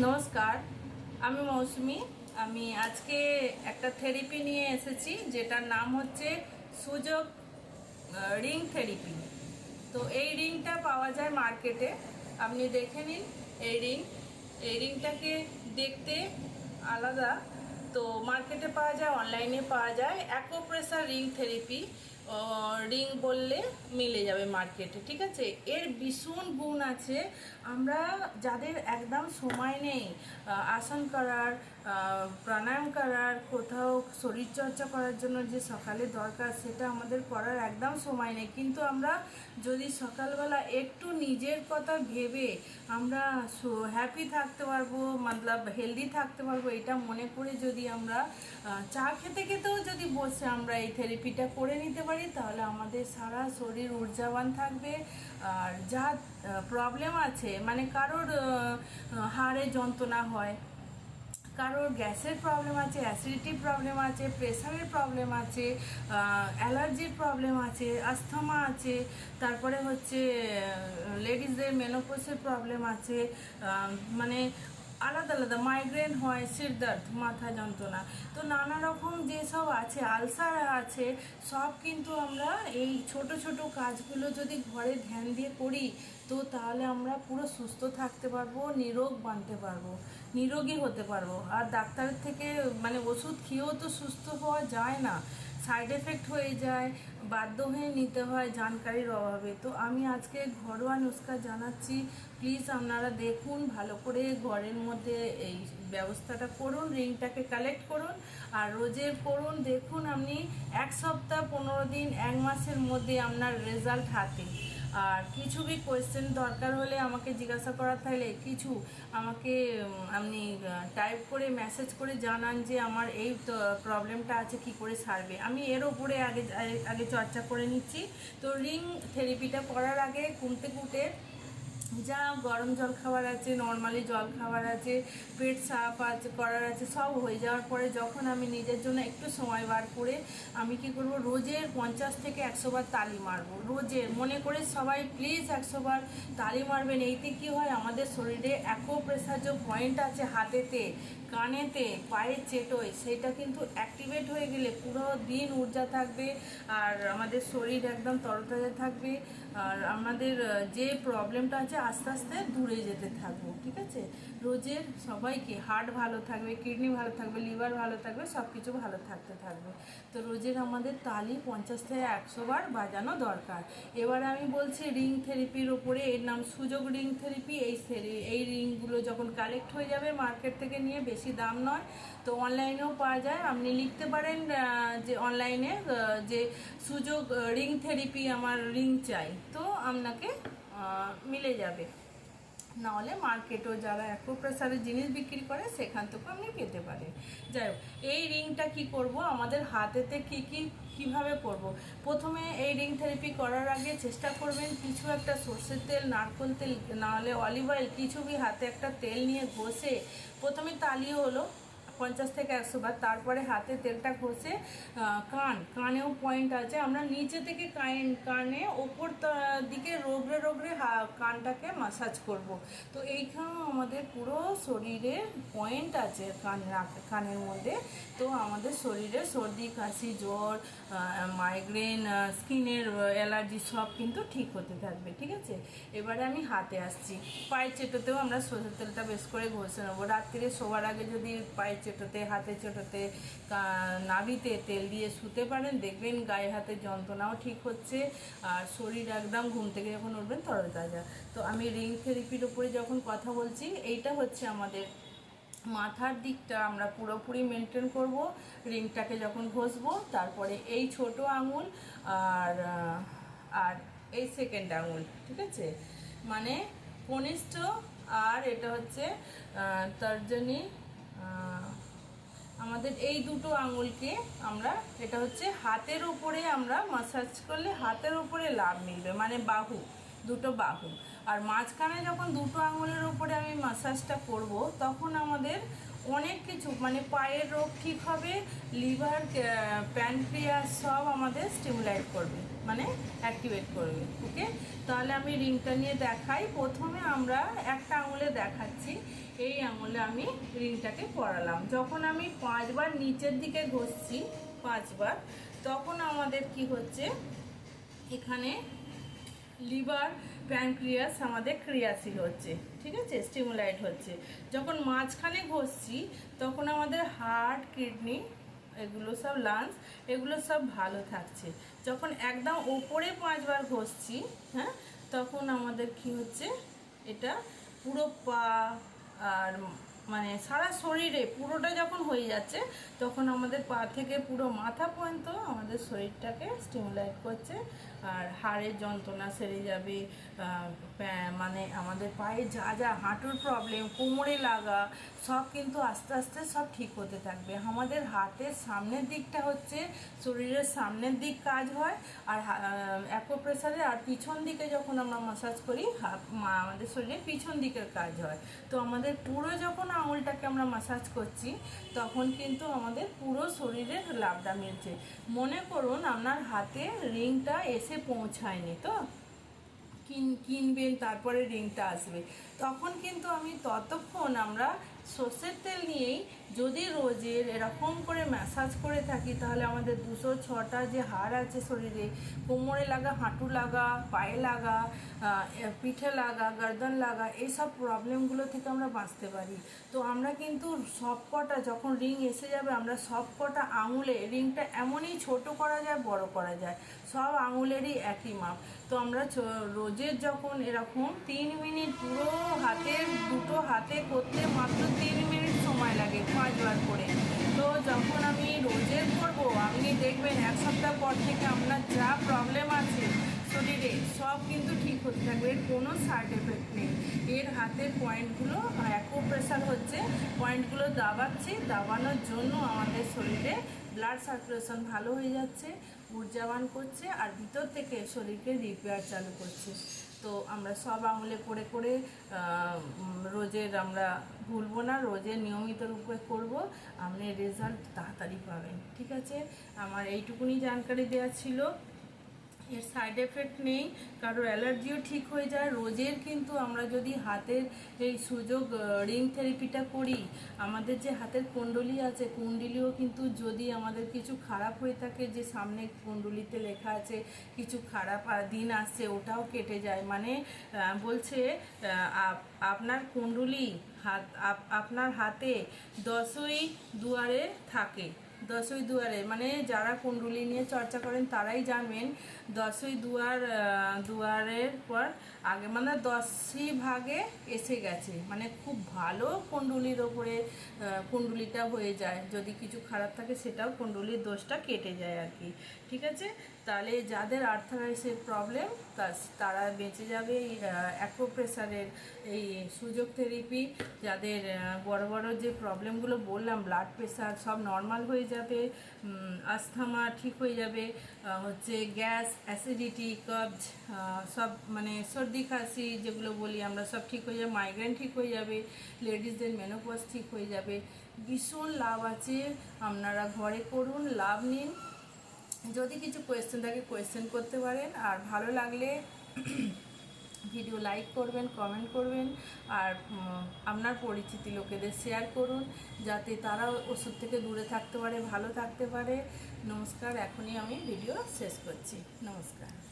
নমস্কার, আমি মৌসুমি। আমি আজকে একটা থেরাপি নিয়ে এসেছি যেটার নাম হচ্ছে সুযোগ রিং থেরাপি। তো এই রিংটা পাওয়া যায় মার্কেটে, আপনি দেখে নিন। এই রিংটাকে দেখতে আলাদা, তো মার্কেটে পাওয়া যায়, অনলাইনে পাওয়া যায়। অ্যাকুপ্রেশার রিং থেরাপি রিং বললে মিলে যাবে মার্কেটে, ঠিক আছে। এর ভীষণ গুণ আছে। আমরা যাদের একদম সময় নেই আসন করার, প্রাণায়াম করার, কোথাও শরীরচর্চা করার জন্য যে সকালে দরকার, সেটা আমাদের করার একদম সময় নেই, কিন্তু আমরা যদি সকালবেলা একটু নিজের কথা ভেবে আমরা হ্যাপি থাকতে পারবো, মতলব হেলদি থাকতে পারবো, এটা মনে করে যদি আমরা চা খেতে খেতেও যদি বসে আমরা এই থেরাপিটা করে নিতে পারি, তাহলে আমাদের সারা শরীর ঊর্জাবান থাকবে। আর যা প্রবলেম আছে, মানে কারোর হাড়ে যন্ত্রণা হয়, কারোর গ্যাসের প্রবলেম আছে, অ্যাসিডিটির প্রবলেম আছে, প্রেশারের প্রবলেম আছে, অ্যালার্জির প্রবলেম আছে, আস্থমা আছে, তারপরে হচ্ছে লেডিসদের মেনোপজের প্রবলেম আছে, মানে আলাদা আলাদা মাইগ্রেন হয়, শিরদর্দ, মাথা যন্ত্রণা, তো নানা রকম যেসব আছে, আলসার আছে, সব কিন্তু আমরা এই ছোট ছোট কাজগুলো যদি ঘরে ধ্যান দিয়ে করি, তো তাহলে আমরা পুরো সুস্থ থাকতে পারবো, নিরোগ বানতে পারবো, নিরোগী হতে পারবো। আর ডাক্তারের থেকে মানে ওষুধ খেয়েও তো সুস্থ হওয়া যায় না, সাইড এফেক্ট হয়ে যায়, বাধ্য হয়ে নিতে হয় জানকারির অভাবে। তো আমি আজকে ঘরোয়া নুস্খা জানাচ্ছি, প্লিজ আপনারা দেখুন, ভালো করে ঘরের মধ্যে এই ব্যবস্থাটা করুন, রিংটাকে কালেক্ট করুন আর রোজের করুন। দেখুন আপনি 1 সপ্তাহ, 15 দিন, 1 মাসের মধ্যে আপনার রেজাল্ট হাতে। আর কিছু বি কোয়েশ্চেন দরকার হলে আমাকে জিজ্ঞাসা করার থাকলে কিছু আমাকে আপনি টাইপ করে মেসেজ করে জানান যে আমার এই প্রবলেমটা আছে, কি করে সারবে। আমি এর ওপরে আগে আগে চর্চা করে নিচ্ছি। তো রিং থেরাপিটা করার আগে ঘুমতে ঘুটে যা গরম জল খাবার আছে, নর্মালি জল খাবার আছে, পেট সাফ আছে করার আছে, সব হয়ে যাওয়ার পরে যখন আমি নিজের জন্য একটু সময় বার করে আমি কি করব, রোজের 50 থেকে 100 বার তালি মারবো। রোজের মনে করে সবাই প্লিজ 100 বার তালি মারবেন। এইতে কি হয়, আমাদের শরীরে অ্যাকুপ্রেশার যে পয়েন্ট আছে হাতেতে, কানেতে, পায়ের চেটোয়, সেটা কিন্তু অ্যাক্টিভেট হয়ে গেলে পুরো দিন ঊর্জা থাকবে, আর আমাদের শরীর একদম তরতাজা থাকবে, আর আমাদের যে প্রবলেমটা আছে আস্তে আস্তে দূরে যেতে থাকবো, ঠিক আছে। রোজের সবাইকে হার্ট ভালো থাকবে, কিডনি ভালো থাকবে, লিভার ভালো থাকবে, সব কিছু ভালো থাকতে থাকবে। তো রোজের আমাদের তালি 50 থেকে 100 বার বাজানো দরকার। এবার আমি বলছি রিং থেরাপির ওপরে, এর নাম সুযোগ রিং থেরাপি। এই রিংগুলো যখন কালেক্ট হয়ে যাবে মার্কেট থেকে নিয়ে, বেশি দাম নয়, তো অনলাইনেও পাওয়া যায়। আপনি লিখতে পারেন যে অনলাইনে যে সুযোগ রিং থেরাপি, আমার রিং চাই, তো আপনাকে মিলে যাবে। নাহলে মার্কেটও যারা অ্যাকুপ্রেশারের জিনিস বিক্রি করে সেখান থেকেও আপনি পেতে পারেন। যাই হোক, এই রিংটা কি করব, আমাদের হাতেতে কিভাবে করব। প্রথমে এই রিং থেরাপি করার আগে চেষ্টা করবেন কিছু একটা সর্ষের তেল, নারকেল তেল, নাহলে অলিভ অয়েল, কিছু বি হাতে একটা তেল নিয়ে ঘষে, প্রথমে তালিও হলো 50 থেকে 100 বার, তারপরে হাতে তেলটা ঘষে কানেও পয়েন্ট আছে, আমরা নিচে থেকে কানে ওপর দিকে রোগড়ে রোগড়ে কানটাকে মাসাজ করব। তো এইখানেও আমাদের পুরো শরীরের পয়েন্ট আছে কানের মধ্যে। তো আমাদের শরীরে সর্দি, কাশি, জ্বর, মাইগ্রেন, স্কিনের অ্যালার্জি সব কিন্তু ঠিক হতে থাকবে, ঠিক আছে। এবারে আমি হাতে আসছি। পায়ের চেটোতেও আমরা সরষের তেলটা বেশ করে ঘষে নেবো। রাত্রিরে শোবার আগে যদি পায়ের চেটোতে, হাতে চেটোতে, নাভিতে তেল দিয়ে শুতে পারেন, দেখবেন গায়ে হাতে যন্ত্রণাও ঠিক হচ্ছে, আর শরীর একদম ঘুম থেকে যখন উঠবেন তরতাজা। তো আমি রিং থেরাপির উপরে যখন কথা বলছি, এইটা হচ্ছে আমাদের মাথার দিকটা আমরা পুরোপুরি মেনটেন করব। রিংটাকে যখন ঘষবো, তারপরে এই ছোট আঙুল আর আর এই সেকেন্ড আঙুল, ঠিক আছে, মানে কনিষ্ঠ, আর এটা হচ্ছে তর্জনী, আমাদের এই দুটো আঙুলকে আমরা, এটা হচ্ছে হাতের উপরে আমরা মাসাজ করলে হাতের উপরে লাভ মিলবে, মানে বাহু, দুটো বাহু। আর মাঝখানে যখন দুটো আঙুলের উপরে আমি মাসাজটা করব তখন আমাদের অনেক কিছু মানে পায়ের রোগ ঠিক হবে, লিভার, প্যানক্রিয়াস সব আমাদের স্টিমুলেট করবে, মানে অ্যাক্টিভেট করবে। ওকে, তাহলে আমি রিংটা নিয়ে দেখাই। প্রথমে আমরা একটা আঙুলে দেখাচ্ছি, এই আঙুলে আমি রিংটাকে পরালাম। যখন আমি 5 বার নিচের দিকে ঘষছি, 5 বার, তখন আমাদের কি হচ্ছে, এখানে লিভার, প্যানক্রিয়াস আমাদের ক্রিয়াশীল হচ্ছে, ঠিক আছে, স্টিমুলেট হচ্ছে। যখন মাঝখানে ঘষছি তখন আমাদের হার্ট, কিডনি, এগুলো সব লাংস, এগুলো সব ভালো থাকছে। যখন একদম ওপরে 5 বার ঘষছি, হ্যাঁ, তখন আমাদের কি হচ্ছে, এটা পুরো পা আর মানে সারা শরীরে পুরোটা যখন হয়ে যাচ্ছে তখন আমাদের পা থেকে পুরো মাথা পর্যন্ত আমাদের শরীরটাকে স্টিমুলেট করছে। আর হাড়ের যন্ত্রণা সেরে যাবে, মানে আমাদের পায়ে যা যা হাঁটুর প্রবলেম, কোমরে লাগা, সব কিন্তু আস্তে আস্তে সব ঠিক হতে থাকবে। আমাদের হাতের সামনের দিকটা হচ্ছে শরীরের সামনের দিক কাজ হয়, আর অ্যাকুপ্রেশারে আর পিছন দিকে যখন আমরা মাসাজ করি আমাদের শরীরে পিছন দিকের কাজ হয়। তো আমাদের পুরো যখন আঙুলটাকে আমরা মাসাজ করছি তখন কিন্তু আমাদের পুরো শরীরের লাভটা মিলছে। মনে করুন আপনার হাতে রিংটা এসে পৌঁছায়নি, তো কিনবেন, তারপরে রিংটা আসবে, তখন কিন্তু আমি ততক্ষণ আমরা সর্ষের তেল নিয়েই যদি রোজের এরকম করে ম্যাসাজ করে থাকি তাহলে আমাদের 206টা যে হাড় আছে শরীরে, কোমরে লাগা, হাঁটু লাগা, পায়ে লাগা, পিঠে লাগা, গর্দন লাগা, এইসব প্রবলেমগুলো থেকে আমরা বাঁচতে পারি। তো আমরা কিন্তু সবকটা যখন রিং এসে যাবে আমরা সবকটা আঙুলে রিংটা এমনই ছোট করা যায়, বড় করা যায়, সব আঙুলেরই একই মাপ। তো আমরা রোজের যখন এরকম 3 মিনিট পুরো হাতের দুটো হাতে করতে মাত্র 3 মিনিট সময় লাগে 5 বার করে। তো যখন আমি রোজের করবো আপনি দেখবেন 1 সপ্তাহ পর থেকে আপনার যা প্রবলেম আছে শরীরে সব কিন্তু ঠিক হতে থাকবে, এর কোনো সাইড এফেক্ট নেই। এর হাতের পয়েন্টগুলো অ্যাকুপ্রেশার হচ্ছে, পয়েন্টগুলো দাবানোর জন্য আমাদের শরীরে ব্লাড সার্কুলেশন ভালো হয়ে যাচ্ছে, ঊর্জাবান করছে, আর ভিতর থেকে শরীরকে রিপেয়ার চালু করছে। তো আমরা সব আঙুলে করে করে রোজের আমরা ভুলবো না, রোজের নিয়মিত রূপে করব, আপনি রেজাল্ট তাড়াতাড়ি পাবেন। ঠিক আছে, আমার এইটুকুনি জানকারি দেওয়া ছিল। এর সাইড এফেক্ট নেই, কারোর অ্যালার্জিও ঠিক হয়ে যায়। রোজের কিন্তু আমরা যদি হাতের এই সুযোগ রিং থেরাপিটা করি, আমাদের যে হাতের কুণ্ডলী আছে, কুণ্ডলিও কিন্তু যদি আমাদের কিছু খারাপ হয়ে থাকে, যে সামনে কুণ্ডলিতে লেখা আছে কিছু খারাপ দিন আসছে, ওটাও কেটে যায়। মানে বলছে আপনার কুণ্ডলী আপনার হাতে 10ই দুয়ারে থাকে, 10ই দুয়ারে, মানে যারা কুণ্ডলী নিয়ে চর্চা করেন তারাই জানবেন 10ই দুয়ারের পর আগে মানে 10ই ভাগে এসে গেছে, মানে খুব ভালো কুণ্ডলীর ওপরে কুণ্ডলীটা হয়ে যায়। যদি কিছু খারাপ থাকে সেটাও কুণ্ডলীর দোষটা কেটে যায় আর কি। ঠিক আছে, তাহলে যাদের আর্থারাইটিসের প্রবলেম তারা বেঁচে যাবে এই অ্যাকুপ্রেশারের এই সুযোগ থেরাপি। যাদের বড় বড় যে প্রবলেমগুলো বললাম, ব্লাড প্রেশার সব নর্মাল হয়ে যাবে, আস্থমা ঠিক হয়ে যাবে, হচ্ছে গ্যাস, অ্যাসিডিটি, কবজ, সব মানে সর্দি কাশি যেগুলো বলি আমরা সব ঠিক হয়ে যাবে, মাইগ্রেন ঠিক হয়ে যাবে, লেডিসদের মেনোপজ ঠিক হয়ে যাবে। ভীষণ লাভ আছে, আপনারা ঘরে করুন, লাভ নিন। যদি কিছু কোয়েশ্চেন থাকে কোয়েশ্চেন করতে পারেন, আর ভালো লাগলে ভিডিও লাইক করবেন, কমেন্ট করবেন, আর আপনার পরিচিতি লোকেদের শেয়ার করুন যাতে তারা ওষুধ থেকে দূরে থাকতে পারে, ভালো থাকতে পারে। নমস্কার, এখনই আমি ভিডিও শেষ করছি। নমস্কার।